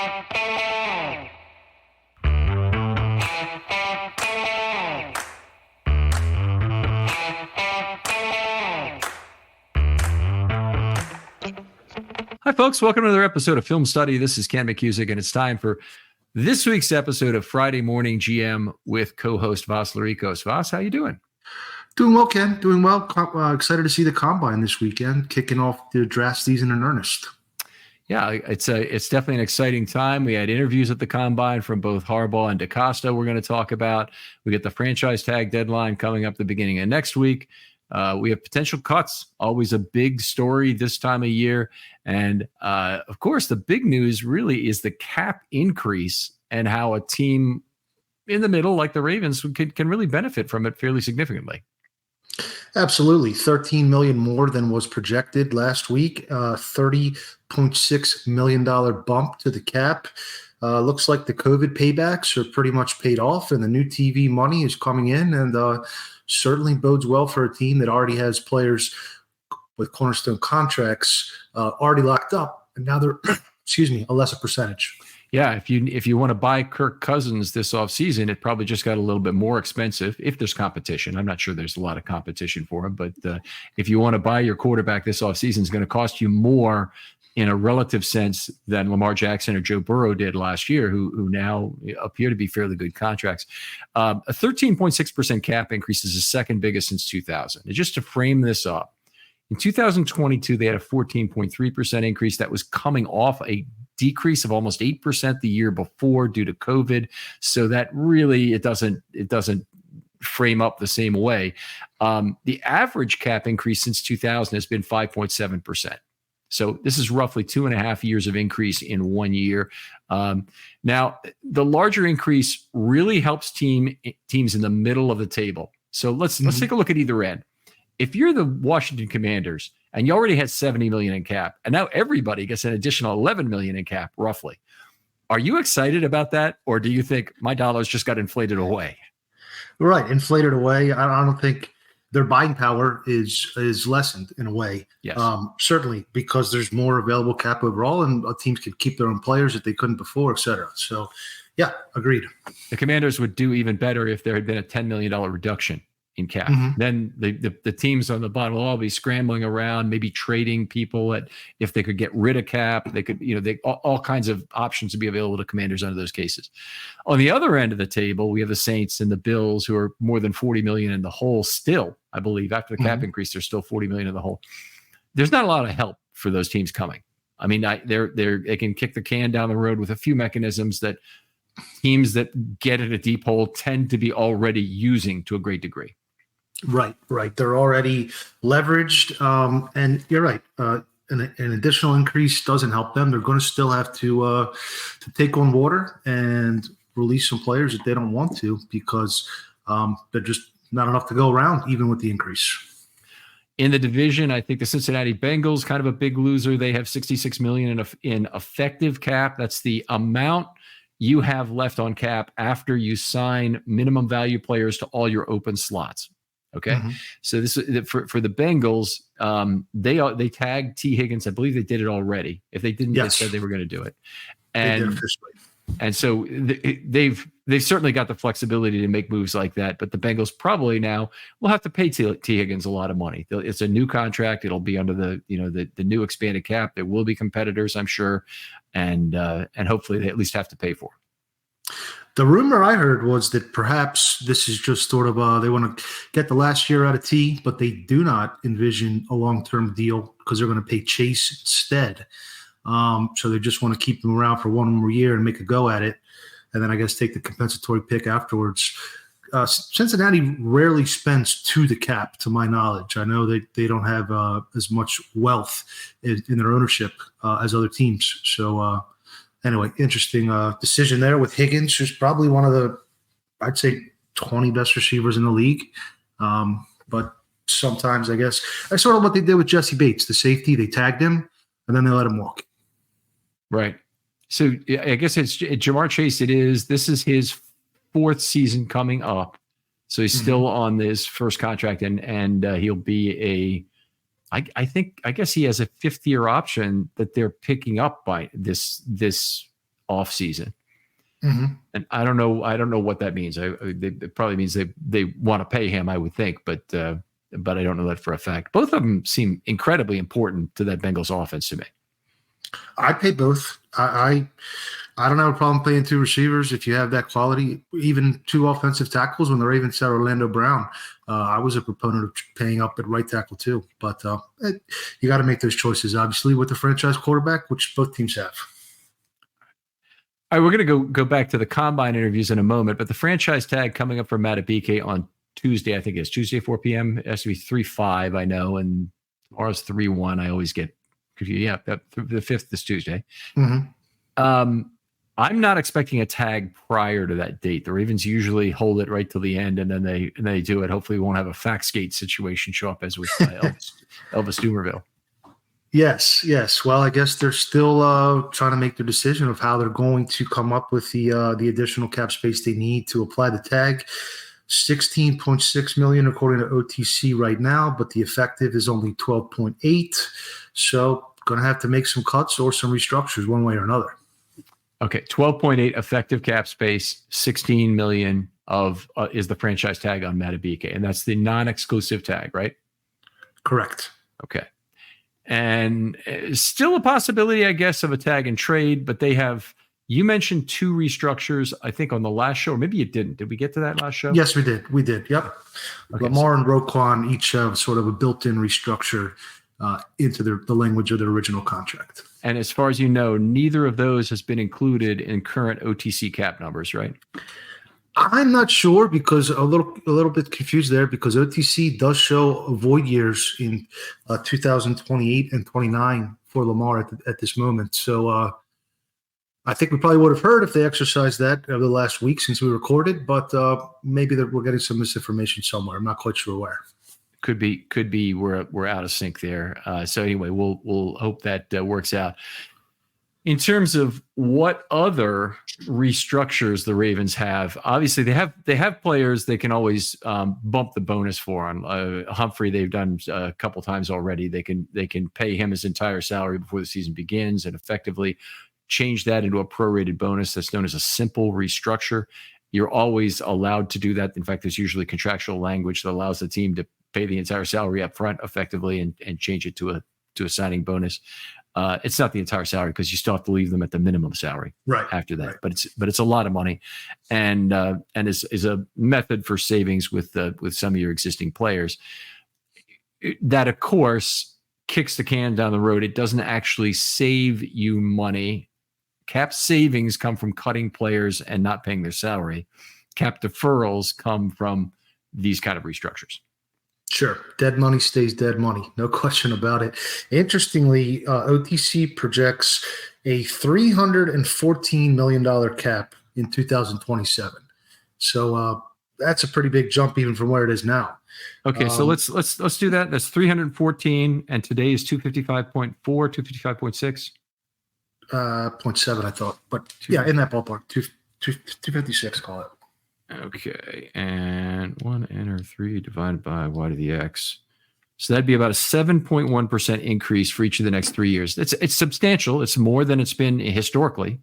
Hi, folks. Welcome to another episode of Film Study. This is Ken McCusick, and it's time for this week's episode of Friday Morning GM with co-host Vas Larikos. Vas, how you doing? Doing well, Ken. Doing well. Excited to see the Combine this weekend, kicking off the draft season in earnest. Yeah, it's definitely an exciting time. We had interviews at the Combine from both Harbaugh and DeCosta we're going to talk about. We get the franchise tag deadline coming up the beginning of next week. We have potential cuts, always a big story this time of year. And, of course, the big news really is the cap increase and how a team in the middle like the Ravens can really benefit from it fairly significantly. Absolutely. $13 million more than was projected last week. $30.6 million bump to the cap. Looks like the COVID paybacks are pretty much paid off, and the new TV money is coming in, and certainly bodes well for a team that already has players with cornerstone contracts already locked up, and now they're, a lesser percentage. Yeah, if you want to buy Kirk Cousins this offseason, it probably just got a little bit more expensive if there's competition. I'm not sure there's a lot of competition for him, but if you want to buy your quarterback this offseason, it's going to cost you more in a relative sense than Lamar Jackson or Joe Burrow did last year, who now appear to be fairly good contracts. A 13.6% cap increase is the second biggest since 2000. And just to frame this up, in 2022, they had a 14.3% increase that was coming off a decrease of almost 8% the year before due to COVID. So that really, it doesn't frame up the same way. The average cap increase since 2000 has been 5.7%. So this is roughly 2.5 years of increase in 1 year. Now, the larger increase really helps teams in the middle of the table. So let's take a look at either end. If you're the Washington Commanders and you already had $70 million in cap, and now everybody gets an additional $11 million in cap, roughly, are you excited about that, or do you think my dollars just got inflated away? Right, inflated away. I don't think their buying power is lessened in a way. Yes. Certainly because there's more available cap overall, and teams can keep their own players that they couldn't before, et cetera. So, yeah, agreed. The Commanders would do even better if there had been a $10 million reduction in cap. Then the teams on the bottom will all be scrambling around, maybe trading people if they could get rid of cap. They could, all kinds of options to be available to Commanders under those cases. On the other end of the table, we have the Saints and the Bills, who are more than $40 million in the hole still. I believe after the cap increase, there's still $40 million in the hole. There's not a lot of help for those teams coming. I mean, they can kick the can down the road with a few mechanisms that teams that get in a deep hole tend to be already using to a great degree. Right. They're already leveraged, and you're right. An additional increase doesn't help them. They're going to still have to take on water and release some players that they don't want to, because they're just not enough to go around, even with the increase. In the division, I think the Cincinnati Bengals, kind of a big loser. They have $66 million in effective cap. That's the amount you have left on cap after you sign minimum value players to all your open slots. Okay. So this for the Bengals, they tagged T. Higgins. I believe they did it already. If they didn't, They said they were going to do it. And so they've certainly got the flexibility to make moves like that. But the Bengals probably now will have to pay T. Higgins a lot of money. It's a new contract. It'll be under the new expanded cap. There will be competitors, I'm sure, and hopefully they at least have to pay for it. The rumor I heard was that perhaps this is just sort of they want to get the last year out of T, but they do not envision a long-term deal because they're going to pay Chase instead. So they just want to keep them around for one more year and make a go at it, and then I guess take the compensatory pick afterwards. Cincinnati rarely spends to the cap, to my knowledge. I know that they don't have as much wealth in their ownership as other teams. So anyway, interesting decision there with Higgins, who's probably one of the, I'd say, 20 best receivers in the league. But sometimes, I guess, that's sort of what they did with Jesse Bates, the safety. They tagged him, and then they let him walk. Right. So I guess it's Jamar Chase. This is his fourth season coming up. So he's still on this first contract, and he'll be I guess he has a fifth year option that they're picking up by this offseason. Mhm. And I don't know what that means. It probably means they want to pay him, I would think, but I don't know that for a fact. Both of them seem incredibly important to that Bengals offense to me. I'd pay both. I don't have a problem paying two receivers if you have that quality. Even two offensive tackles when the Ravens had Orlando Brown. I was a proponent of paying up at right tackle too. But you got to make those choices, obviously, with the franchise quarterback, which both teams have. All right, we're going to go back to the combine interviews in a moment, but the franchise tag coming up for Madubuike on Tuesday, I think it's Tuesday, 4 p.m. It has to be 3-5, I know, and tomorrow's 3-1. I always get confused. Yeah, the 5th is Tuesday. Mm-hmm. I'm not expecting a tag prior to that date. The Ravens usually hold it right till the end, and then they do it. Hopefully, we won't have a faxgate situation show up as with Elvis Dumerville. Yes. Well, I guess they're still trying to make their decision of how they're going to come up with the additional cap space they need to apply the tag. $16.6 million according to OTC right now, but the effective is only 12.8. So, going to have to make some cuts or some restructures one way or another. Okay, 12.8 effective cap space, 16 million of is the franchise tag on Madubuike, and that's the non-exclusive tag, right? Correct. Okay. And still a possibility, I guess, of a tag and trade, but you mentioned two restructures, I think, on the last show, or maybe you didn't. Did we get to that last show? Yes, we did. Yep. Okay, Lamar and Roquan each have sort of a built-in restructure into the language of their original contract. And as far as you know, neither of those has been included in current OTC cap numbers, right? I'm not sure because a little bit confused there because OTC does show void years in 2028 and 29 for Lamar at this moment. So I think we probably would have heard if they exercised that over the last week since we recorded, but maybe we're getting some misinformation somewhere. I'm not quite sure where. Could be we're out of sync there. So anyway, we'll hope that works out. In terms of what other restructures the Ravens have, obviously they have players they can always bump the bonus for. On Humphrey, they've done a couple times already. They can pay him his entire salary before the season begins and effectively change that into a prorated bonus that's known as a simple restructure. You're always allowed to do that. In fact, there's usually contractual language that allows the team to pay the entire salary up front effectively and change it to a signing bonus. It's not the entire salary because you still have to leave them at the minimum salary after that. Right. But it's a lot of money, and is a method for savings with some of your existing players. That of course kicks the can down the road. It doesn't actually save you money. Cap savings come from cutting players and not paying their salary. Cap deferrals come from these kind of restructures. Sure. Dead money stays dead money. No question about it. Interestingly, OTC projects a $314 million cap in 2027. So that's a pretty big jump even from where it is now. Okay, so let's do that. That's 314, and today is 255.4, 255.6. 0.7, I thought. But yeah, in that ballpark. 256, call it. Okay, and 1 enter 3 divided by y to the x. So that'd be about a 7.1% increase for each of the next 3 years. It's substantial. It's more than it's been historically.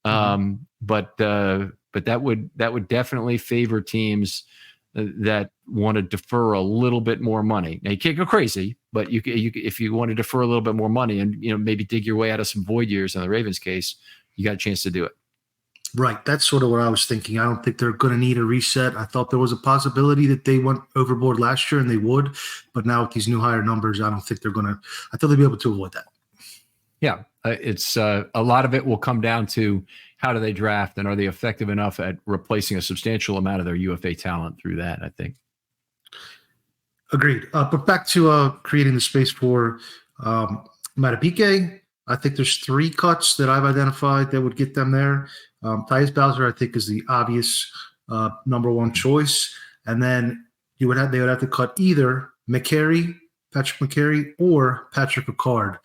But that would definitely favor teams that want to defer a little bit more money. Now you can't go crazy, but you if you want to defer a little bit more money and maybe dig your way out of some void years in the Ravens case, you got a chance to do it. Right. That's sort of what I was thinking. I don't think they're going to need a reset. I thought there was a possibility that they went overboard last year and they would, but now with these new higher numbers, I don't think they're going to. I thought they'd be able to avoid that. Yeah, it's a lot of it will come down to how do they draft and are they effective enough at replacing a substantial amount of their UFA talent through that, I think. Agreed. But back to creating the space for Madubuike, I think there's 3 cuts that I've identified that would get them there. Tyus Bowser, I think, is the obvious number one choice. And then they would have to cut either Patrick McCary, or Patrick Ricard.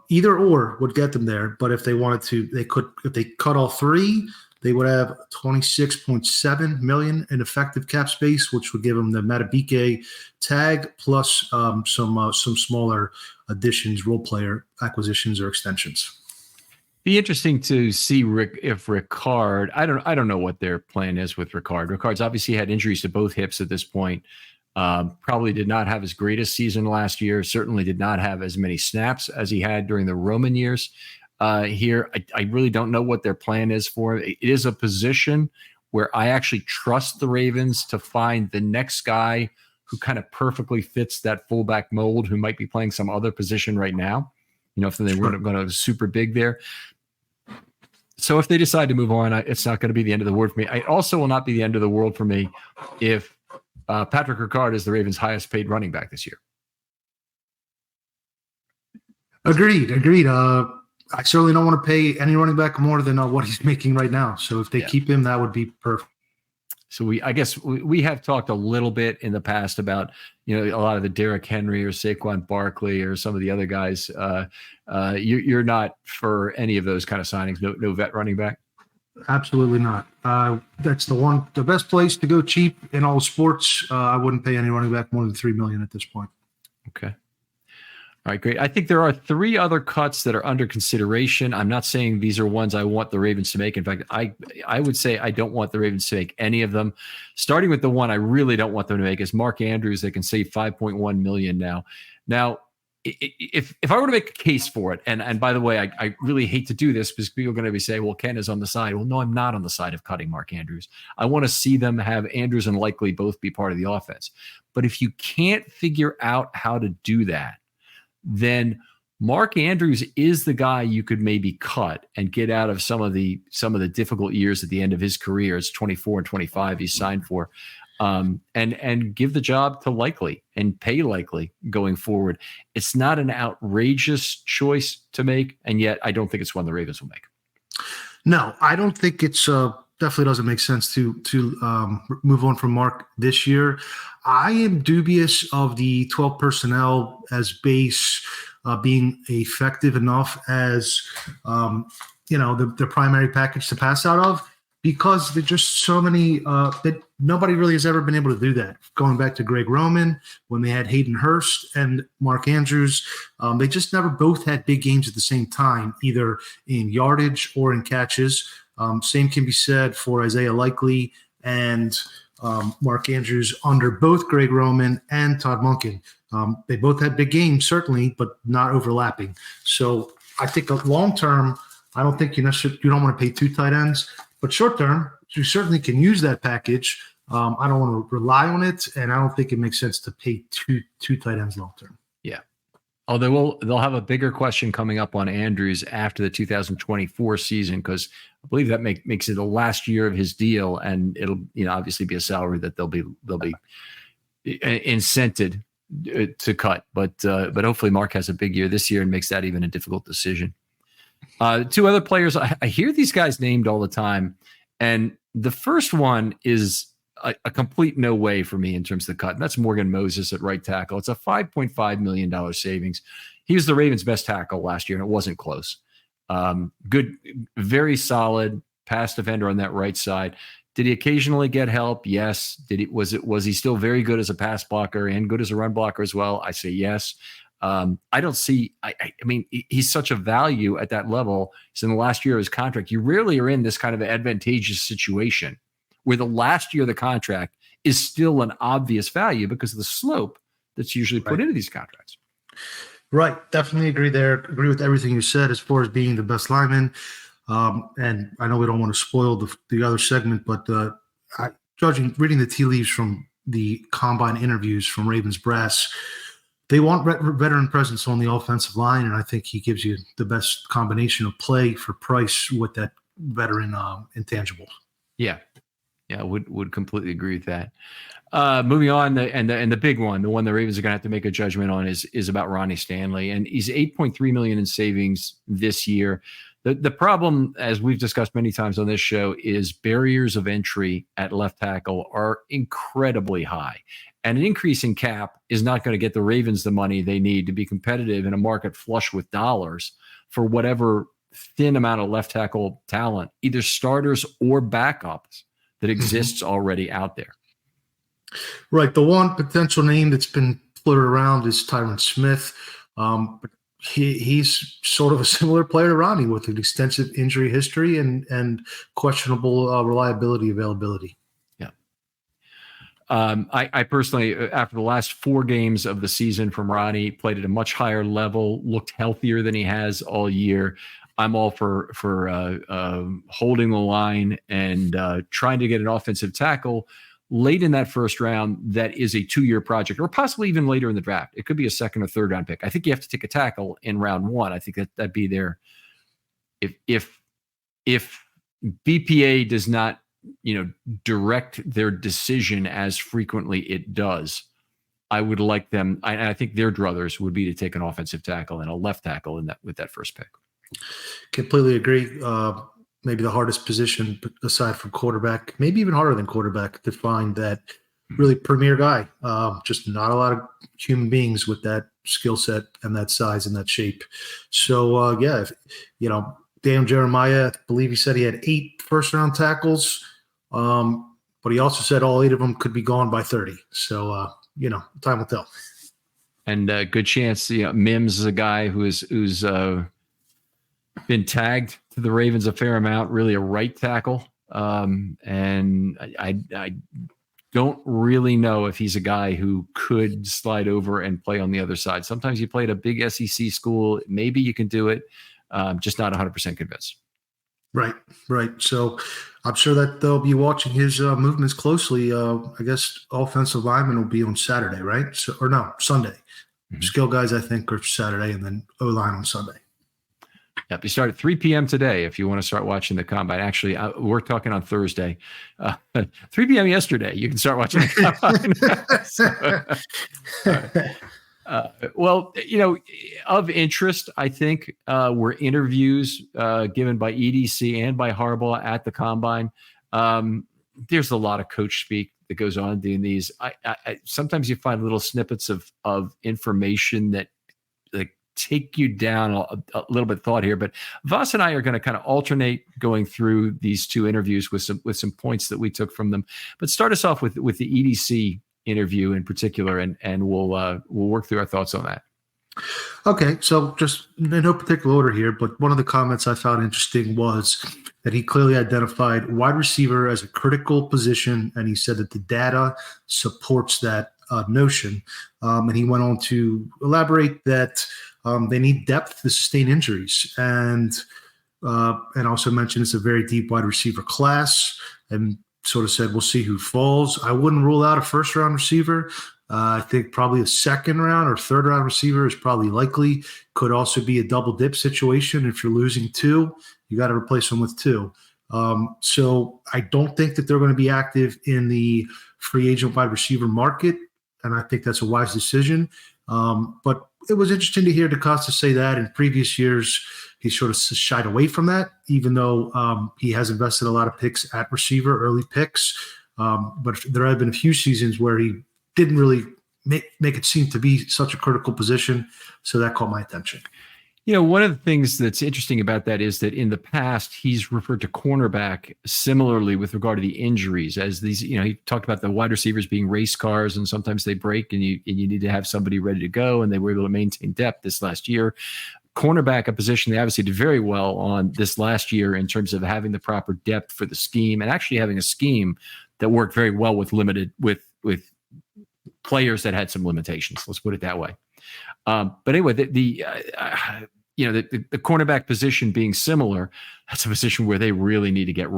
Either or would get them there. But if they wanted to, they could. If they cut all 3, they would have $26.7 million in effective cap space, which would give them the Madubuike tag plus some smaller additions, role player acquisitions or extensions. Be interesting to see if Ricard. I don't know what their plan is with Ricard. Ricard's obviously had injuries to both hips at this point. Probably did not have his greatest season last year. Certainly did not have as many snaps as he had during the Roman years. Here, I really don't know what their plan is for him. It is a position where I actually trust the Ravens to find the next guy who kind of perfectly fits that fullback mold, who might be playing some other position right now. If they were going to super big there. So if they decide to move on, it's not going to be the end of the world for me. It also will not be the end of the world for me if Patrick Ricard is the Ravens' highest paid running back this year. Agreed. I certainly don't want to pay any running back more than what he's making right now. So if they keep him, that would be perfect. So I guess we have talked a little bit in the past about, a lot of the Derrick Henry or Saquon Barkley or some of the other guys. You're not for any of those kind of signings. No vet running back. Absolutely not. That's the best place to go cheap in all sports. I wouldn't pay any running back more than $3 million at this point. Okay. All right, great. I think there are 3 other cuts that are under consideration. I'm not saying these are ones I want the Ravens to make. In fact, I would say I don't want the Ravens to make any of them. Starting with the one I really don't want them to make is Mark Andrews. They can save $5.1 million now. Now, if I were to make a case for it, and by the way, I really hate to do this because people are going to be saying, well, Ken is on the side. Well, no, I'm not on the side of cutting Mark Andrews. I want to see them have Andrews and Likely both be part of the offense. But if you can't figure out how to do that, then Mark Andrews is the guy you could maybe cut and get out of some of the difficult years at the end of his career. It's 24 and 25 he's signed for, and give the job to Likely and pay Likely going forward. It's not an outrageous choice to make, and yet I don't think it's one the Ravens will make. No, I don't think it's definitely doesn't make sense to move on from Mark this year. I am dubious of the 12 personnel as base being effective enough as the primary package to pass out of, because there's just so many that nobody really has ever been able to do that. Going back to Greg Roman, when they had Hayden Hurst and Mark Andrews, they just never both had big games at the same time, either in yardage or in catches. Same can be said for Isaiah Likely and Mark Andrews under both Greg Roman and Todd Monken. They both had big games, certainly, but not overlapping. So I think long term, I don't think you don't want to pay 2 tight ends, but short term, you certainly can use that package. I don't want to rely on it, and I don't think it makes sense to pay two tight ends long term. Yeah. Although they'll have a bigger question coming up on Andrews after the 2024 season, because I believe that makes it the last year of his deal, and it'll obviously be a salary that they'll be incented to cut. But hopefully Mark has a big year this year and makes that even a difficult decision. 2 other players, I hear these guys named all the time, and the first one is a complete no way for me in terms of the cut. And that's Morgan Moses at right tackle. It's a $5.5 million savings. He was the Ravens' best tackle last year, and it wasn't close. Good, very solid pass defender on that right side. Did he occasionally get help? Yes. Was he still very good as a pass blocker and good as a run blocker as well? I say yes. I don't see. I mean, he's such a value at that level. So in the last year of his contract, you rarely are in this kind of advantageous situation where the last year of the contract is still an obvious value because of the slope that's usually put into these contracts. Right. Definitely agree there. Agree with everything you said as far as being the best lineman. And I know we don't want to spoil the other segment, but reading the tea leaves from the combine interviews from Ravens brass, they want veteran presence on the offensive line, and I think he gives you the best combination of play for price with that veteran intangible. Yeah, would completely agree with that. Moving on, and the big one, the one the Ravens are going to have to make a judgment on is about Ronnie Stanley, and he's $8.3 million in savings this year. The problem, as we've discussed many times on this show, is barriers of entry at left tackle are incredibly high. And an increase in cap is not going to get the Ravens the money they need to be competitive in a market flush with dollars for whatever thin amount of left tackle talent, either starters or backups, that exists already out there. Right. The one potential name that's been floated around is Tyron Smith. But he's sort of a similar player to Ronnie with an extensive injury history and questionable reliability availability. Yeah. I personally, after the last 4 games of the season from Ronnie, played at a much higher level, looked healthier than he has all year. I'm all for holding the line and trying to get an offensive tackle late in that first round that is a 2-year project, or possibly even later in the draft. It could be a 2nd or 3rd round pick. I think you have to take a tackle in round 1. I think that'd be there. If BPA does not, direct their decision as frequently it does, I would like them. I think their druthers would be to take an offensive tackle and a left tackle with that first pick. Completely agree. Maybe the hardest position aside from quarterback, maybe even harder than quarterback, to find that really premier guy. Just not a lot of human beings with that skill set and that size and that shape. So, Dan Jeremiah, I believe he said he had 8 first-round tackles, but he also said all 8 of them could be gone by 30. So, time will tell. And good chance, Mims is a guy who's been tagged to the Ravens a fair amount, really a right tackle. And I don't really know if he's a guy who could slide over and play on the other side. Sometimes you play at a big SEC school. Maybe you can do it. Just not 100% convinced. Right. So I'm sure that they'll be watching his movements closely. I guess offensive lineman will be on Saturday, right? Sunday. Mm-hmm. Skill guys, I think, are Saturday, and then O-line on Sunday. Yep, you start at 3 p.m. today if you want to start watching the combine. Actually, we're talking on Thursday. 3 p.m. yesterday, you can start watching the combine. Of interest, I think, were interviews given by EDC and by Harbaugh at the combine. There's a lot of coach speak that goes on doing these. I sometimes you find little snippets of information that take you down a little bit thought here, but Voss and I are going to kind of alternate going through these 2 interviews with some points that we took from them. But start us off with the EDC interview in particular, and we'll work through our thoughts on that. Okay, so just in no particular order here, but one of the comments I found interesting was that he clearly identified wide receiver as a critical position, and he said that the data supports that notion. And he went on to elaborate that they need depth to sustain injuries, and also mentioned it's a very deep wide receiver class, and sort of said we'll see who falls. I wouldn't rule out a first-round receiver. I think probably a 2nd round or 3rd round receiver is probably likely. Could also be a double dip situation. If you're losing 2, you got to replace them with 2. So I don't think that they're going to be active in the free agent wide receiver market, and I think that's a wise decision. But it was interesting to hear DeCosta say that. In previous years, he sort of shied away from that, even though he has invested a lot of picks at receiver, early picks. But there have been a few seasons where he didn't really make it seem to be such a critical position. So that caught my attention. One of the things that's interesting about that is that in the past, he's referred to cornerback similarly with regard to the injuries, as these, he talked about the wide receivers being race cars, and sometimes they break and you need to have somebody ready to go, and they were able to maintain depth this last year. Cornerback, a position they obviously did very well on this last year in terms of having the proper depth for the scheme, and actually having a scheme that worked very well with players that had some limitations. Let's put it that way. But anyway, the cornerback position being similar, that's a position where they really need to get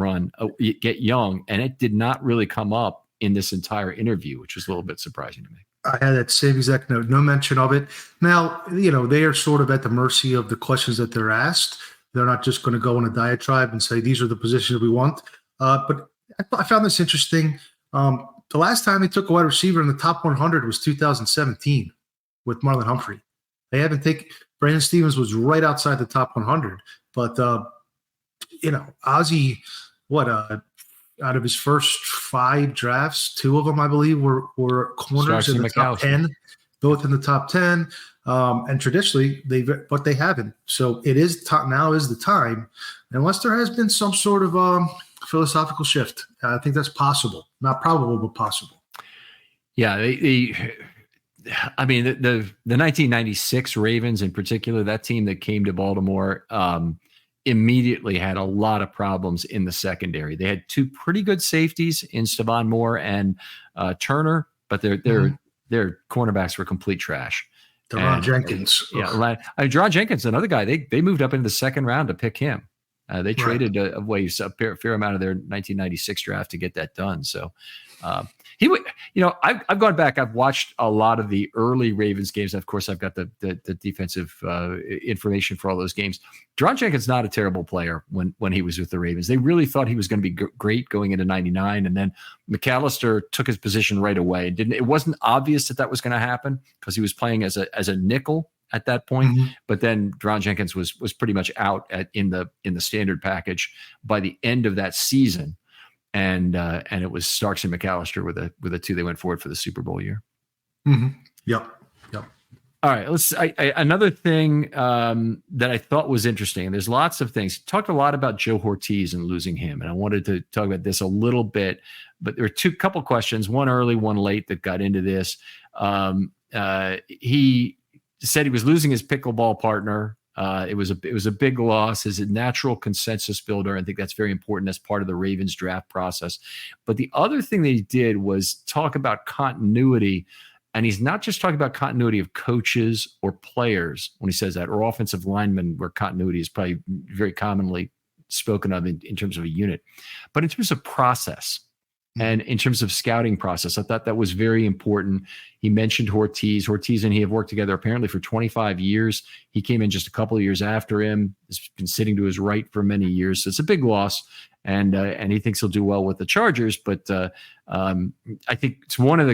young, and it did not really come up in this entire interview, which was a little bit surprising to me. I had that same exact note, no mention of it. Now, they are sort of at the mercy of the questions that they're asked. They're not just going to go on a diatribe and say, these are the positions we want. But I found this interesting. The last time they took a wide receiver in the top 100 was 2017 with Marlon Humphrey. They haven't taken – Brandon Stevens was right outside the top 100. But, Ozzie, out of his first 5 drafts, 2 of them, I believe, were corners in the top 10, both in the top 10. And traditionally, they haven't. So it is now is the time, unless there has been some sort of philosophical shift. I think that's possible. Not probable, but possible. Yeah, I mean, the 1996 Ravens in particular, that team that came to Baltimore, immediately had a lot of problems in the secondary. They had two pretty good safeties in Stevan Moore and Turner, but their cornerbacks were complete trash. Deron Jenkins. Yeah, Deron Jenkins, another guy. They moved up into the second round to pick him. They traded a fair amount of their 1996 draft to get that done. So he would, I've gone back. I've watched a lot of the early Ravens games. Of course, I've got the defensive information for all those games. Deron Jenkins not a terrible player when he was with the Ravens. They really thought he was going to be great going into '99, and then McAllister took his position right away. It wasn't obvious that was going to happen because he was playing as a nickel at that point. But then Deron Jenkins was pretty much out in the standard package by the end of that season. And it was Starks and McAllister were the two they went forward for the Super Bowl year. Yep. All right. Another thing that I thought was interesting, and there's lots of things. Talked a lot about Joe Ortiz and losing him, and I wanted to talk about this a little bit, but there were couple questions, one early, one late, that got into this. He said he was losing his pickleball partner. It was a big loss as a natural consensus builder. I think that's very important as part of the Ravens draft process. But the other thing that he did was talk about continuity. And he's not just talking about continuity of coaches or players when he says that, or offensive linemen, where continuity is probably very commonly spoken of in terms of a unit, but in terms of process. And in terms of scouting process, I thought that was very important. He mentioned Ortiz. Ortiz and he have worked together apparently for 25 years. He came in just a couple of years after him. Has been sitting to his right for many years. So it's a big loss, and he thinks he'll do well with the Chargers. But I think it's one of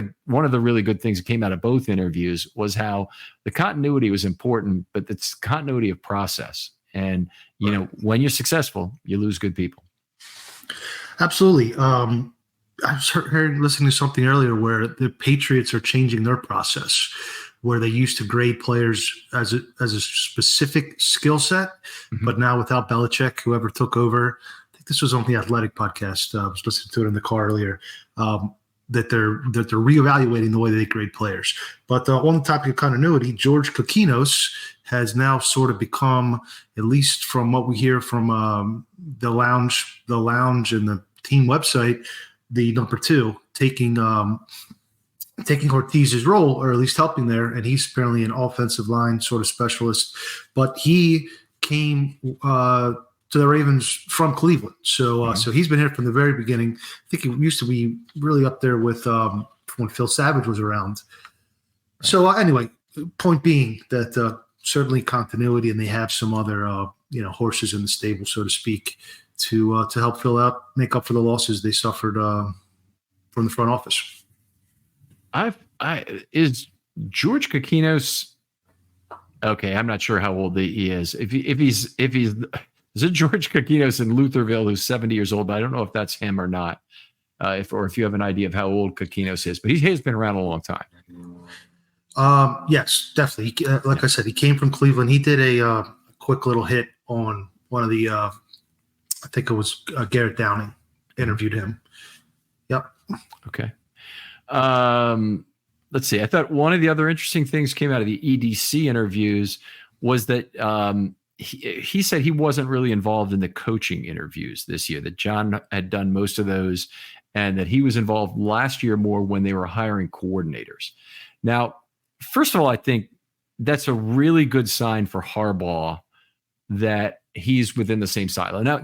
the really good things that came out of both interviews was how the continuity was important, but it's continuity of process. And when you're successful, you lose good people. Absolutely. I was listening to something earlier where the Patriots are changing their process, where they used to grade players as a specific skill set, but now without Belichick, whoever took over, I think this was on the Athletic podcast. I was listening to it in the car earlier. That they're reevaluating the way they grade players. But on the topic of continuity, George Kokinos has now sort of become, at least from what we hear from the lounge and the team website, the number two, taking Ortiz's role, or at least helping there, and he's apparently an offensive line sort of specialist. But he came to the Ravens from Cleveland, so he's been here from the very beginning. I think he used to be really up there with when Phil Savage was around. Right. So anyway, point being that certainly continuity, and they have some other horses in the stable, so to speak, to help make up for the losses they suffered from the front office. Is George Kokinos okay? I'm not sure how old he is. If he's is it George Kokinos in Lutherville who's 70 years old? But I don't know if that's him or not. If you have an idea of how old Kokinos is, but he has been around a long time. Yes, definitely. Like I said, he came from Cleveland. He did a quick little hit on one of the. I think it was Garrett Downing interviewed him. Yep. Okay. Let's see. I thought one of the other interesting things came out of the EDC interviews was that he said he wasn't really involved in the coaching interviews this year, that John had done most of those, and that he was involved last year more when they were hiring coordinators. Now, first of all, I think that's a really good sign for Harbaugh that he's within the same silo. Now,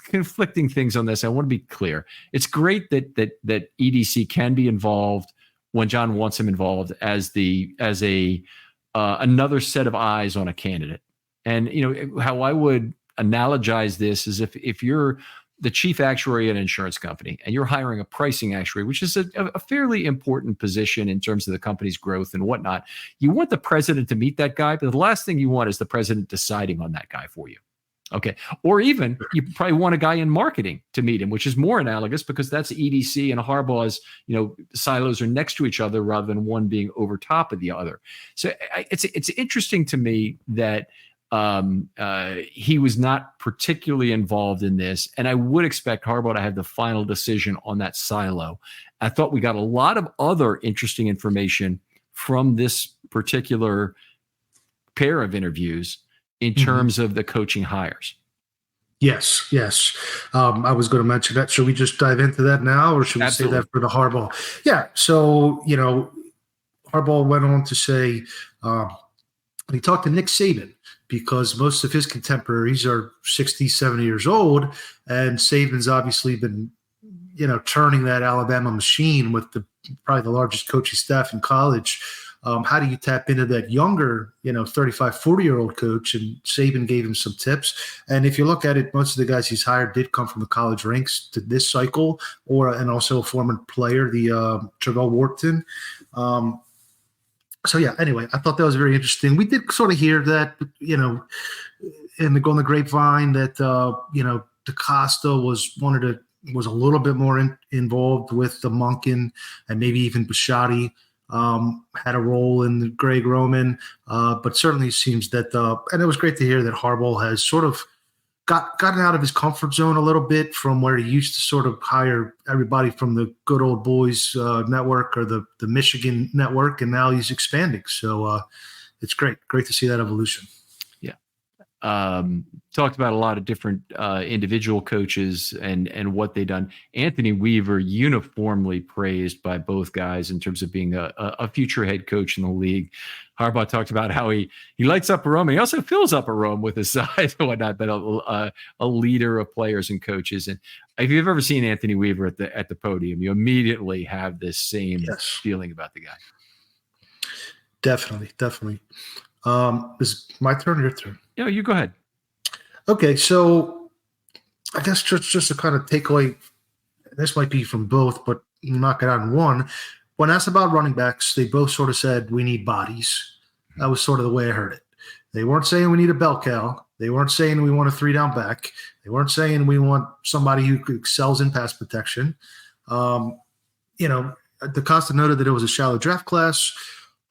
conflicting things on this. I want to be clear. It's great that EDC can be involved when John wants him involved as another set of eyes on a candidate. And how I would analogize this is if you're the chief actuary at an insurance company and you're hiring a pricing actuary, which is a fairly important position in terms of the company's growth and whatnot, you want the president to meet that guy, but the last thing you want is the president deciding on that guy for you. Okay. Or even you probably want a guy in marketing to meet him, which is more analogous because that's EDC and Harbaugh's, silos are next to each other rather than one being over top of the other. So it's interesting to me that he was not particularly involved in this, and I would expect Harbaugh to have the final decision on that silo. I thought we got a lot of other interesting information from this particular pair of interviews in Mm-hmm. terms of the coaching hires. Yes. I was going to mention that. Should we just dive into that now, or should we Absolutely. say that for the Harbaugh? Yeah. So, Harbaugh went on to say, he talked to Nick Saban, because most of his contemporaries are 60, 70 years old. And Saban's obviously been, turning that Alabama machine with probably the largest coaching staff in college. How do you tap into that younger, 35, 40-year-old coach? And Saban gave him some tips. And if you look at it, most of the guys he's hired did come from the college ranks to this cycle, and also a former player, the Travell Wharton. So, yeah, anyway, I thought that was very interesting. We did sort of hear that, on the grapevine that, DeCosta was a little bit more involved with the Monken, and maybe even Bisciotti had a role in the Greg Roman. But certainly seems that, and it was great to hear that Harbaugh has sort of gotten out of his comfort zone a little bit from where he used to sort of hire everybody from the Good Old Boys network or the Michigan network, and now he's expanding. So it's great to see that evolution. Yeah. Talked about a lot of different individual coaches and what they've done. Anthony Weaver uniformly praised by both guys in terms of being a future head coach in the league. Harbaugh talked about how he lights up a room, and he also fills up a room with his size and whatnot, but a leader of players and coaches. And if you've ever seen Anthony Weaver at the podium, you immediately have this same feeling about the guy. Definitely. Is my turn or your turn? Yeah, you go ahead. Okay, so I guess just to kind of take away, this might be from both, but knock it out in one. When asked about running backs, they both sort of said, we need bodies. That was sort of the way I heard it. They weren't saying we need a bell cow. They weren't saying we want a 3-down back. They weren't saying we want somebody who excels in pass protection. DeCosta noted that it was a shallow draft class.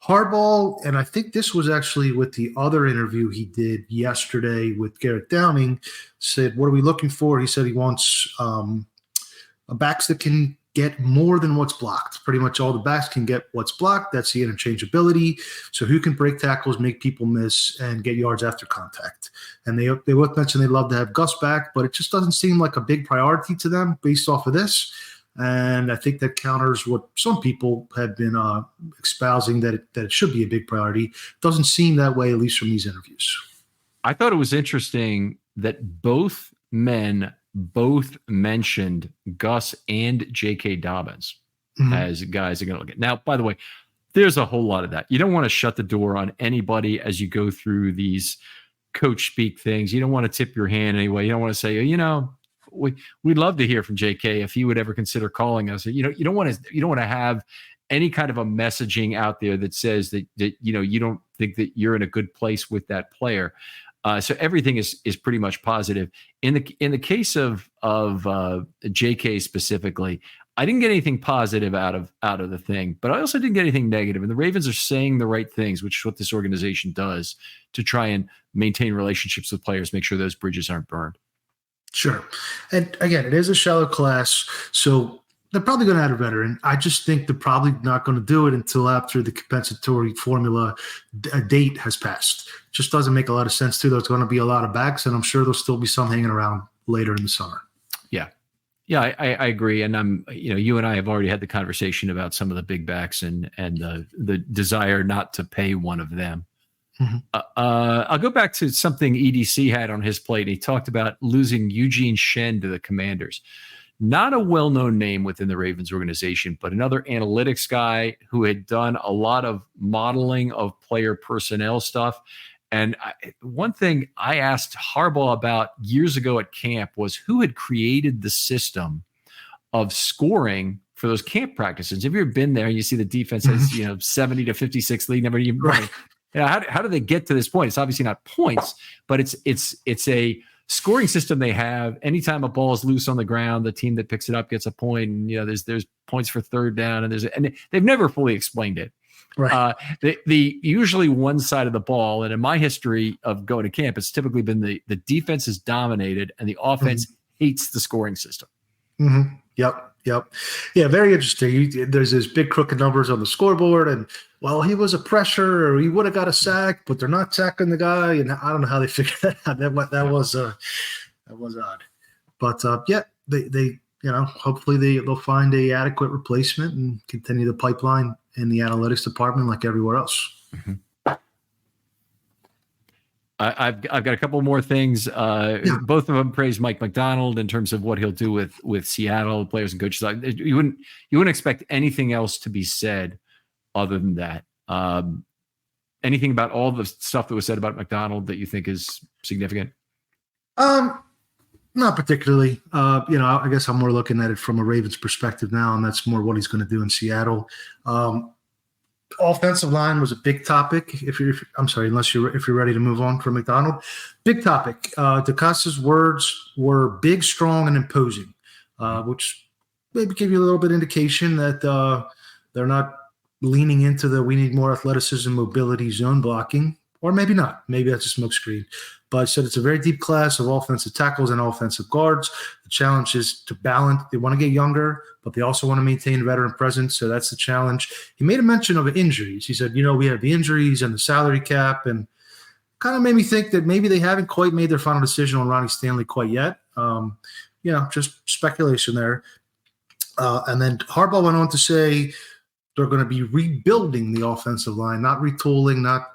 Harbaugh, and I think this was actually with the other interview he did yesterday with Garrett Downing, said, what are we looking for? He said he wants backs that can get more than what's blocked. Pretty much all the backs can get what's blocked. That's the interchangeability. So who can break tackles, make people miss, and get yards after contact. And they both mentioned they'd love to have Gus back, but it just doesn't seem like a big priority to them based off of this. And I think that counters what some people have been espousing, that it should be a big priority. It doesn't seem that way, at least from these interviews. I thought it was interesting that both men mentioned Gus and J.K. Dobbins as guys they're going to look at. Now, by the way, there's a whole lot of that. You don't want to shut the door on anybody as you go through these coach speak things. You don't want to tip your hand anyway. You don't want to say, we'd love to hear from JK if he would ever consider calling us. You don't want to have any kind of a messaging out there that says that you don't think that you're in a good place with that player. So everything is pretty much positive. In the case of JK specifically, I didn't get anything positive out of the thing, but I also didn't get anything negative. And the Ravens are saying the right things, which is what this organization does to try and maintain relationships with players, make sure those bridges aren't burned. Sure. And again, it is a shallow class, so they're probably going to add a veteran. I just think they're probably not going to do it until after the compensatory formula date has passed. Just doesn't make a lot of sense, too. There's going to be a lot of backs, and I'm sure there'll still be some hanging around later in the summer. Yeah, I agree. And you and I have already had the conversation about some of the big backs and the desire not to pay one of them. Mm-hmm. I'll go back to something EDC had on his plate. He talked about losing Eugene Shen to the Commanders. Not a well-known name within the Ravens organization, but another analytics guy who had done a lot of modeling of player personnel stuff. And one thing I asked Harbaugh about years ago at camp was who had created the system of scoring for those camp practices. Have you ever been there and you see the defense has 70 to 56 lead, never even right. How do they get to this point? It's obviously not points, but it's a scoring system they have. Anytime a ball is loose on the ground, the team that picks it up gets a point. And there's points for third down, and they've never fully explained it. Right. The usually one side of the ball, and in my history of going to camp, it's typically been the defense is dominated and the offense hates the scoring system. Mm-hmm. Yep. Yeah, very interesting. There's this big crooked numbers on the scoreboard, and well, he was a pressure, or he would have got a sack, but they're not sacking the guy, and I don't know how they figured that out. That was odd, but yeah, they hopefully they'll find a adequate replacement and continue the pipeline in the analytics department like everywhere else. Mm-hmm. I've got a couple more things. Both of them praise Mike Macdonald in terms of what he'll do with Seattle players and coaches. You wouldn't expect anything else to be said other than that. Anything about all the stuff that was said about Macdonald that you think is significant? Not particularly. I guess I'm more looking at it from a Ravens perspective now, and that's more what he's going to do in Seattle. Offensive line was a big topic. If you're ready to move on from Macdonald, big topic. DeCosta's words were big, strong, and imposing, which maybe give you a little bit of indication that they're not leaning into the we need more athleticism, mobility, zone blocking, or maybe not. Maybe that's a smokescreen. But I said it's a very deep class of offensive tackles and offensive guards. The challenge is to balance. They want to get younger, but they also want to maintain veteran presence. So that's the challenge. He made a mention of injuries. He said, we have the injuries and the salary cap, and kind of made me think that maybe they haven't quite made their final decision on Ronnie Stanley quite yet. Just speculation there. And then Harbaugh went on to say they're going to be rebuilding the offensive line, not retooling,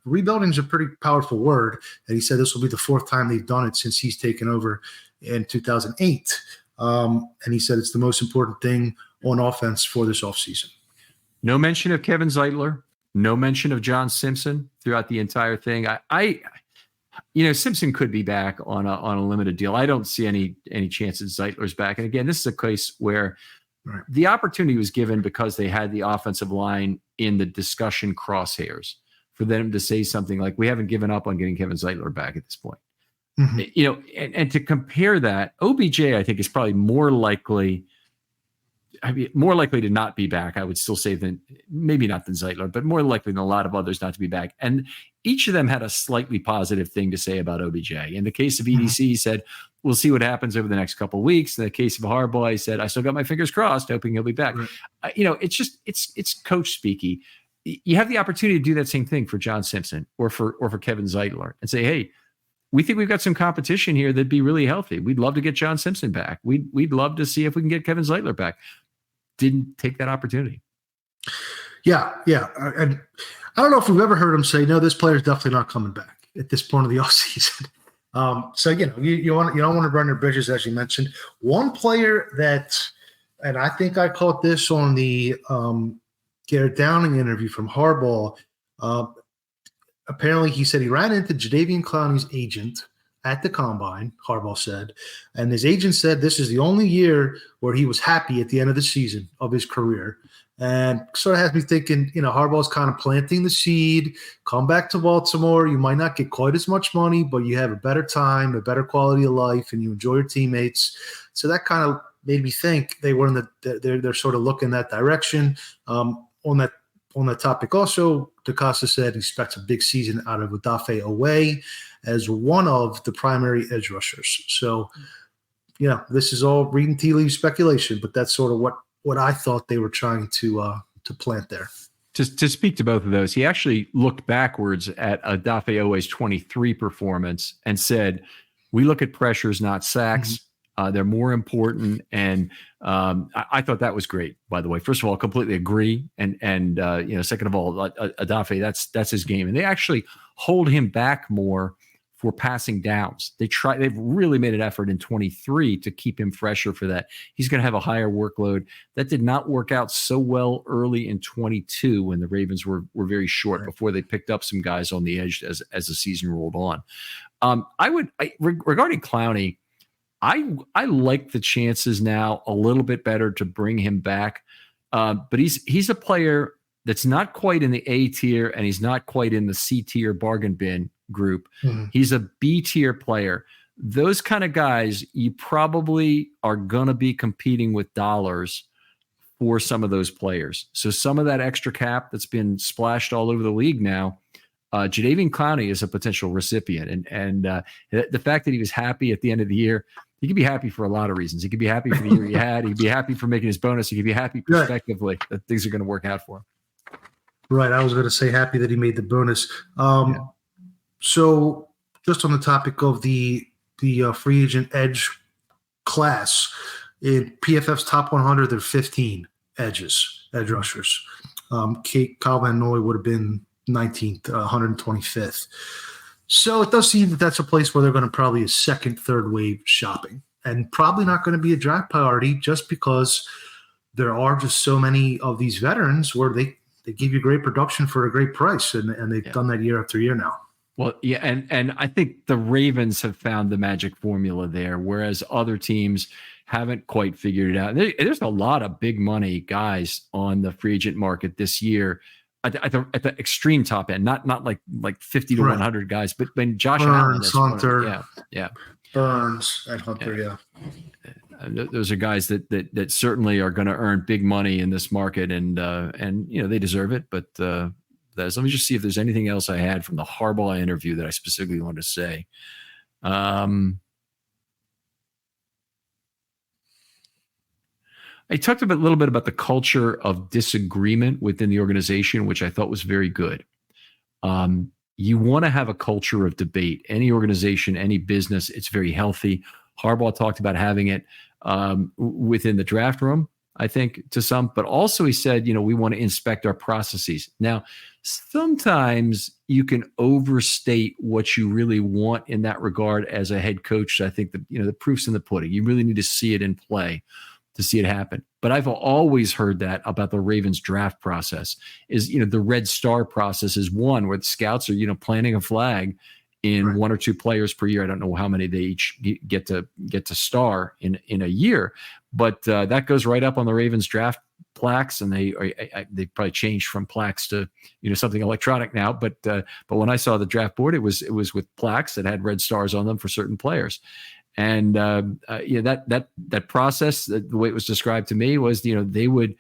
rebuilding is a pretty powerful word. And he said this will be the fourth time they've done it since he's taken over in 2008. And he said it's the most important thing on offense for this offseason. No mention of Kevin Zeitler, no mention of John Simpson throughout the entire thing. Simpson could be back on a limited deal. I don't see any chances Zeitler's back. And again, this is a case where the opportunity was given because they had the offensive line in the discussion crosshairs for them to say something like, we haven't given up on getting Kevin Zeitler back at this point. Mm-hmm. And to compare that, OBJ, I think, is probably more likely to not be back. I would still say maybe not than Zeitler, but more likely than a lot of others not to be back. And each of them had a slightly positive thing to say about OBJ. In the case of EDC, he said, we'll see what happens over the next couple of weeks. In the case of Harbaugh, he said, I still got my fingers crossed, hoping he'll be back. Right. It's coach speaky. You have the opportunity to do that same thing for John Simpson or for Kevin Zeitler and say, hey, we think we've got some competition here that'd be really healthy. We'd love to get John Simpson back. We'd love to see if we can get Kevin Zeitler back. Didn't take that opportunity. Yeah. And I don't know if we've ever heard him say, no, this player's definitely not coming back at this point of the offseason. So, you don't want to burn your bridges, as you mentioned. One player that, and I think I caught this on the Garrett Downing interview from Harbaugh. Apparently, he said he ran into Jadeveon Clowney's agent at the combine, Harbaugh said, and his agent said this is the only year where he was happy at the end of the season of his career. And sort of has me thinking, Harbaugh's kind of planting the seed, come back to Baltimore. You might not get quite as much money, but you have a better time, a better quality of life, and you enjoy your teammates. So that kind of made me think they were they're sort of looking that direction. On that topic also, DeCosta said he expects a big season out of Odafe Oweh as one of the primary edge rushers. So, this is all reading tea leaves speculation, but that's sort of what I thought they were trying to plant there. To speak to both of those, he actually looked backwards at Odafe Oweh's 23 performance and said, we look at pressures, not sacks. Mm-hmm. They're more important. And I thought that was great, by the way. First of all, completely agree. And second of all, Odafe, that's his game. And they actually hold him back more for passing downs. They've really made an effort in 23 to keep him fresher for that. He's going to have a higher workload. That did not work out so well early in 22 when the Ravens were very short before they picked up some guys on the edge as the season rolled on. Regarding Clowney, I like the chances now a little bit better to bring him back. But he's a player that's not quite in the A tier and he's not quite in the C tier bargain bin group. Mm-hmm. He's a B tier player. Those kind of guys, you probably are going to be competing with dollars for some of those players. So some of that extra cap that's been splashed all over the league now, Jadeveon Clowney is a potential recipient. And the fact that he was happy at the end of the year, he could be happy for a lot of reasons. He could be happy for the year he had. He could be happy for making his bonus. He could be happy prospectively that things are going to work out for him. Right. I was going to say happy that he made the bonus. Yeah. So just on the topic of the free agent edge class, in PFF's top 100, there are 15 edge rushers. Kyle Van Noy would have been 19th, 125th. So it does seem that that's a place where they're going to probably a second, third wave shopping, and probably not going to be a draft priority just because there are just so many of these veterans where they give you great production for a great price, and they've done that year after year now. Well, yeah, and I think the Ravens have found the magic formula there, whereas other teams haven't quite figured it out. There's a lot of big money guys on the free agent market this year at the extreme top end, not like 50 to 100 guys, but when Josh Allen, Hunter, yeah, Burns and Hunter, yeah. Those are guys that certainly are going to earn big money in this market, and they deserve it. But let me just see if there's anything else I had from the Harbaugh interview that I specifically wanted to say. I talked a little bit about the culture of disagreement within the organization, which I thought was very good. You want to have a culture of debate. Any organization, any business, it's very healthy. Harbaugh talked about having it within the draft room, I think, to some, but also he said, we want to inspect our processes. Now, sometimes you can overstate what you really want in that regard as a head coach. I think that, the proof's in the pudding. You really need to see it in play to see it happen. But I've always heard that about the Ravens draft process is, the Red Star process is one where the scouts are, planting a flag in one or two players per year. I don't know how many they each get to star in a year, but that goes right up on the Ravens draft plaques, and they probably changed from plaques to something electronic now. But when I saw the draft board, it was with plaques that had red stars on them for certain players. And that process, the way it was described to me was, they would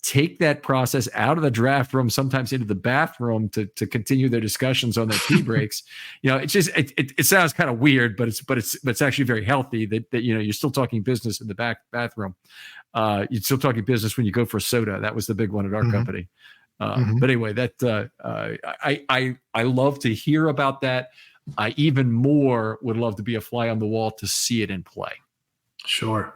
take that process out of the draft room, sometimes into the bathroom to continue their discussions on their tea breaks. It's just it sounds kind of weird, but it's actually very healthy that you're still talking business in the bathroom. You're still talking business when you go for a soda. That was the big one at our company. But anyway, that I love to hear about that. I even more would love to be a fly on the wall to see it in play. Sure,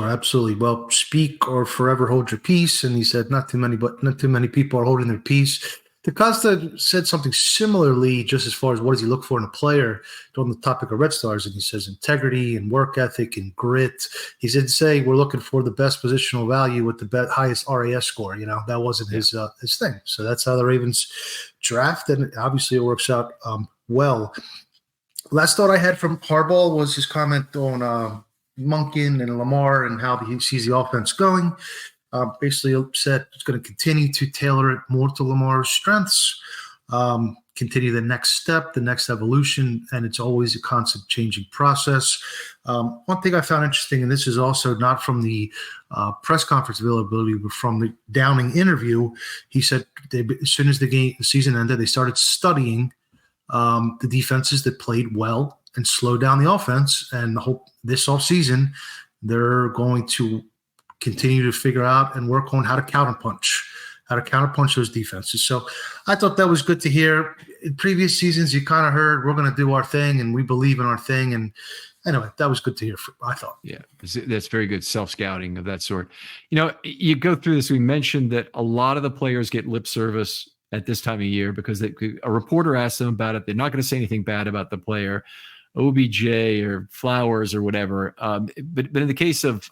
absolutely. Well, speak or forever hold your peace. And he said, not too many people are holding their peace. DeCosta said something similarly, just as far as what does he look for in a player on the topic of Red Stars. And he says integrity and work ethic and grit. He said, we're looking for the best positional value with the highest RAS score. That wasn't his thing. So that's how the Ravens draft. And obviously it works out well. Last thought I had from Harbaugh was his comment on Monken and Lamar and how he sees the offense going. Basically said it's going to continue to tailor it more to Lamar's strengths, continue the next step, the next evolution, and it's always a constant changing process. One thing I found interesting, and this is also not from the press conference availability, but from the Downing interview, he said as soon as the season ended, they started studying the defenses that played well and slow down the offense. And hope this offseason they're going to continue to figure out and work on how to counterpunch those defenses. So I thought that was good to hear. In previous seasons, you kind of heard we're going to do our thing and we believe in our thing. And anyway, that was good to hear, I thought. Yeah, that's very good self-scouting of that sort. You go through this. We mentioned that a lot of the players get lip service at this time of year because a reporter asks them about it. They're not going to say anything bad about the player, OBJ or Flowers or whatever. But in the case of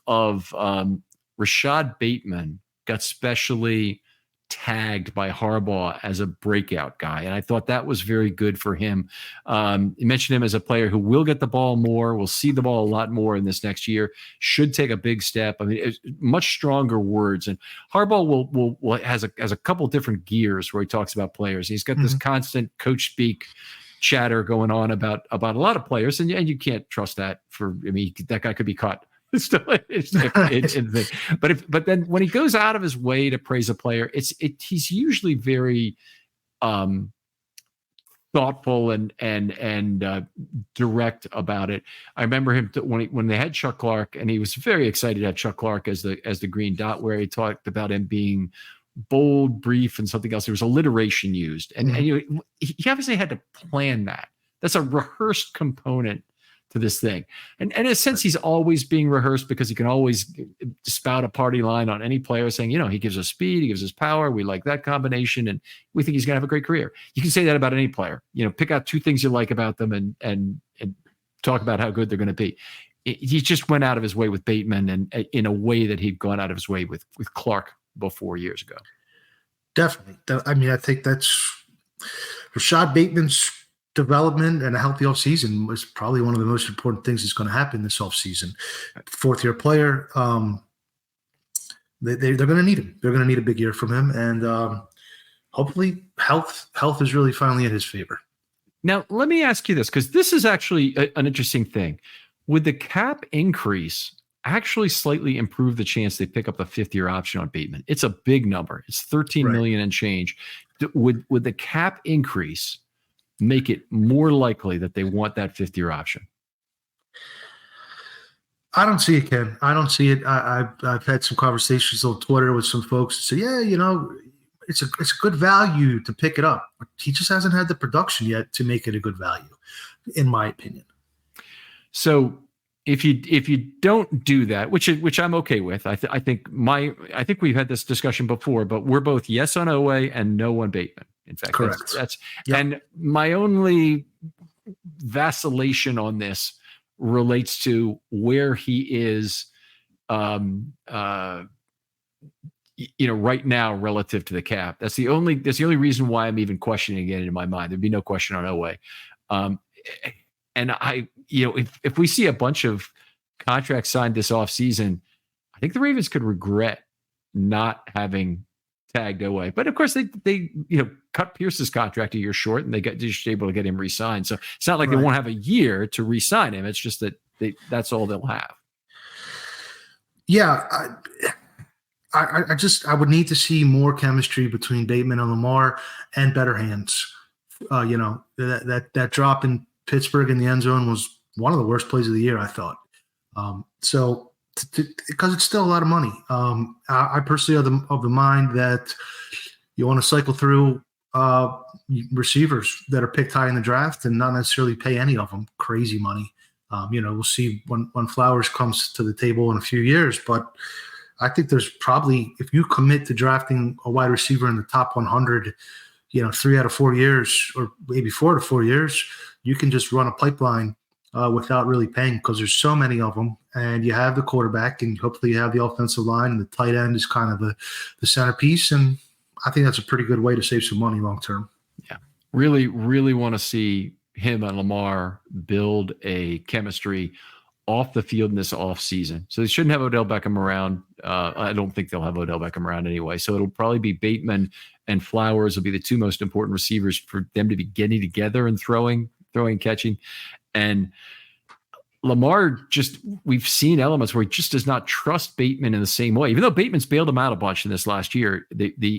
Rashad Bateman, got specially tagged by Harbaugh as a breakout guy. And I thought that was very good for him. You mentioned him as a player who will get the ball more, will see the ball a lot more in this next year, should take a big step. I mean, it's much stronger words. And Harbaugh has a couple different gears where he talks about players. He's got this constant coach speak chatter going on about a lot of players. And you can't trust that that guy could be caught. But then when he goes out of his way to praise a player, he's usually very thoughtful and direct about it. I remember him when they had Chuck Clark, and he was very excited to have Chuck Clark as the green dot, where he talked about him being bold, brief, and something else. There was alliteration used, and he obviously had to plan that. That's a rehearsed component to this thing. And in a sense, he's always being rehearsed because he can always spout a party line on any player saying, he gives us speed, he gives us power. We like that combination, and we think he's going to have a great career. You can say that about any player. Pick out two things you like about them and talk about how good they're going to be. He just went out of his way with Bateman, and in a way that he'd gone out of his way with Clark before years ago. Definitely. I mean, I think that's Rashad Bateman's development, and a healthy offseason was probably one of the most important things that's going to happen this offseason. Fourth-year player, they're going to need him. They're going to need a big year from him, and hopefully health is really finally in his favor. Now, let me ask you this, because this is actually an interesting thing. Would the cap increase actually slightly improve the chance they pick up the fifth-year option on Bateman? It's a big number. It's $13 million and change. Would the cap increase make it more likely that they want that fifth-year option? I don't see it, Ken. I don't see it. I've had some conversations on Twitter with some folks who say, it's a good value to pick it up, but he just hasn't had the production yet to make it a good value, in my opinion. So if you don't do that, which I'm okay with, I think we've had this discussion before, but we're both yes on Oweh and no on Bateman. In fact, correct. That's And my only vacillation on this relates to where he is, right now relative to the cap. That's the only reason why I'm even questioning it in my mind. There'd be no question on Oweh. And if we see a bunch of contracts signed this offseason, I think the Ravens could regret not having tagged Oweh. But of course, they cut Pierce's contract a year short, and they got just able to get him re-signed. So it's not like they won't have a year to re-sign him. It's just that that's all they'll have. Yeah, I would need to see more chemistry between Bateman and Lamar, and better hands. That drop in Pittsburgh in the end zone was one of the worst plays of the year, I thought. Because it's still a lot of money. I personally am of the mind that you want to cycle through receivers that are picked high in the draft and not necessarily pay any of them crazy money. We'll see when Flowers comes to the table in a few years, but I think there's probably, if you commit to drafting a wide receiver in the top 100, 3 out of 4 years, or maybe 4 to 4 years, you can just run a pipeline without really paying, because there's so many of them, and you have the quarterback, and hopefully you have the offensive line, and the tight end is kind of the centerpiece. And I think that's a pretty good way to save some money long term. Yeah. Really, really want to see him and Lamar build a chemistry off the field in this off season. So they shouldn't have Odell Beckham around. I don't think they'll have Odell Beckham around anyway. So it'll probably be Bateman and Flowers will be the two most important receivers for them to be getting together and throwing, catching. And Lamar, we've seen elements where he just does not trust Bateman in the same way, even though Bateman's bailed him out a bunch in this last year.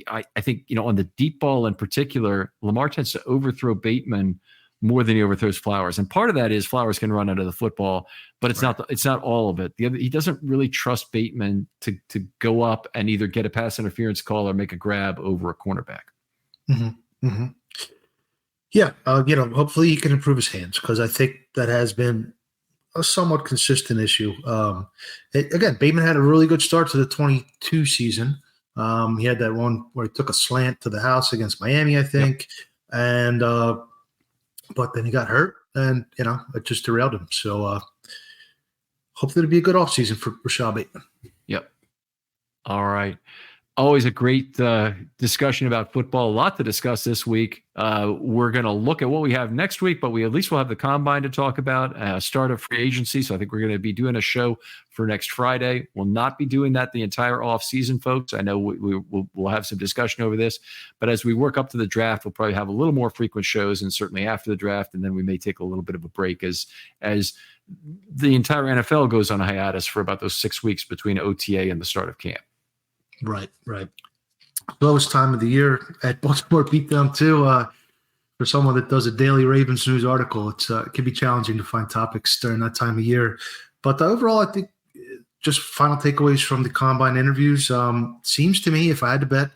I think, on the deep ball in particular, Lamar tends to overthrow Bateman more than he overthrows Flowers. And part of that is Flowers can run under the football, but it's not all of it. He doesn't really trust Bateman to go up and either get a pass interference call or make a grab over a cornerback. Mm-hmm. Mm-hmm. Yeah. Hopefully he can improve his hands, because I think that has been a somewhat consistent issue. Again, Bateman had a really good start to the 22 season. He had that one where he took a slant to the house against Miami, I think. Yep. And, but then he got hurt, and, it just derailed him. So hopefully it'll be a good offseason for Rashad Bateman. Yep. All right. Always a great discussion about football. A lot to discuss this week. We're going to look at what we have next week, but we at least will have the combine to talk about, start of free agency. So I think we're going to be doing a show for next Friday. We'll not be doing that the entire off season, folks. I know we'll have some discussion over this, but as we work up to the draft, we'll probably have a little more frequent shows, and certainly after the draft. And then we may take a little bit of a break as the entire NFL goes on a hiatus for about those 6 weeks between OTA and the start of camp. Right. Lowest time of the year at Baltimore Beatdown too. For someone that does a daily Ravens news article, it can be challenging to find topics during that time of year. But overall, I think just final takeaways from the combine interviews. Seems to me, if I had to bet,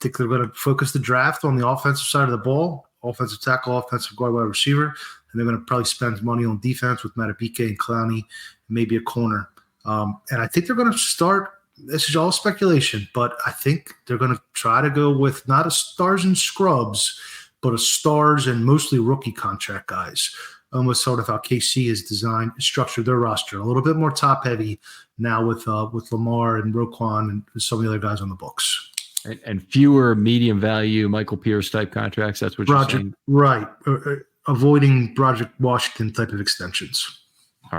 think they're going to focus the draft on the offensive side of the ball, offensive tackle, offensive guard, wide receiver, and they're going to probably spend money on defense with Matabike and Clowney, maybe a corner. And I think they're going to start. This is all speculation, but I think they're going to try to go with not a stars and scrubs, but a stars and mostly rookie contract guys. Almost sort of how KC is structured their roster, a little bit more top heavy now with Lamar and Roquan and some of the other guys on the books. And fewer medium value Michael Pierce type contracts. That's what you're saying, right? Avoiding Project Washington type of extensions. All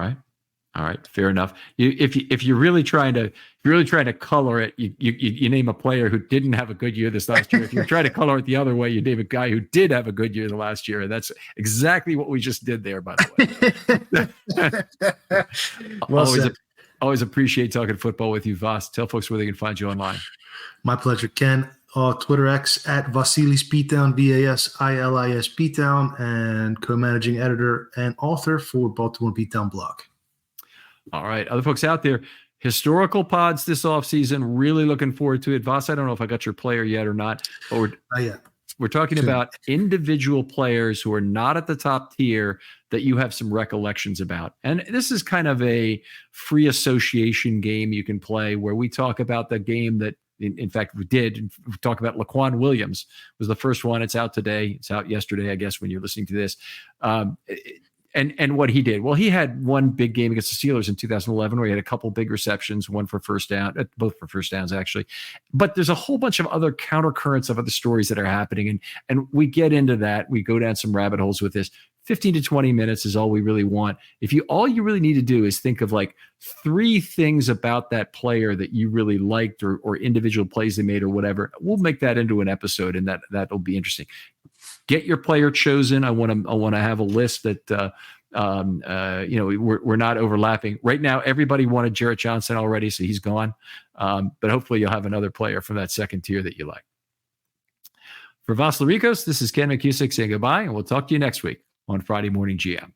right, fair enough. If you're really trying to color it, you name a player who didn't have a good year this last year. If you're trying to color it the other way, you name a guy who did have a good year the last year. And that's exactly what we just did there, by the way. Well, always appreciate talking football with you, Vas. Tell folks where they can find you online. My pleasure, Ken. Twitter X at Vasilis Beatdown, Vasilis Beatdown, and co-managing editor and author for Baltimore Beatdown blog. All right. Other folks out there, historical pods this offseason. Really looking forward to it. Voss, I don't know if I got your player yet or not, but we're talking about individual players who are not at the top tier that you have some recollections about. And this is kind of a free association game you can play where we talk about the game that, in fact, we talk about Laquan Williams was the first one. It's out today. It's out yesterday, I guess, when you're listening to this. And what he did, well, he had one big game against the Steelers in 2011 where he had a couple big receptions, one for first down, both for first downs, actually. But there's a whole bunch of other countercurrents of other stories that are happening. And we get into that. We go down some rabbit holes with this. 15 to 20 minutes is all we really want. All you really need to do is think of like 3 things about that player that you really liked or individual plays they made or whatever. We'll make that into an episode, and that'll be interesting. Get your player chosen. I want to have a list that we're not overlapping. Right now, everybody wanted Jarrett Johnson already, so he's gone. But hopefully you'll have another player from that second tier that you like. For Vas Laricos, this is Ken McKusick saying goodbye, and we'll talk to you next week on Friday Morning GM.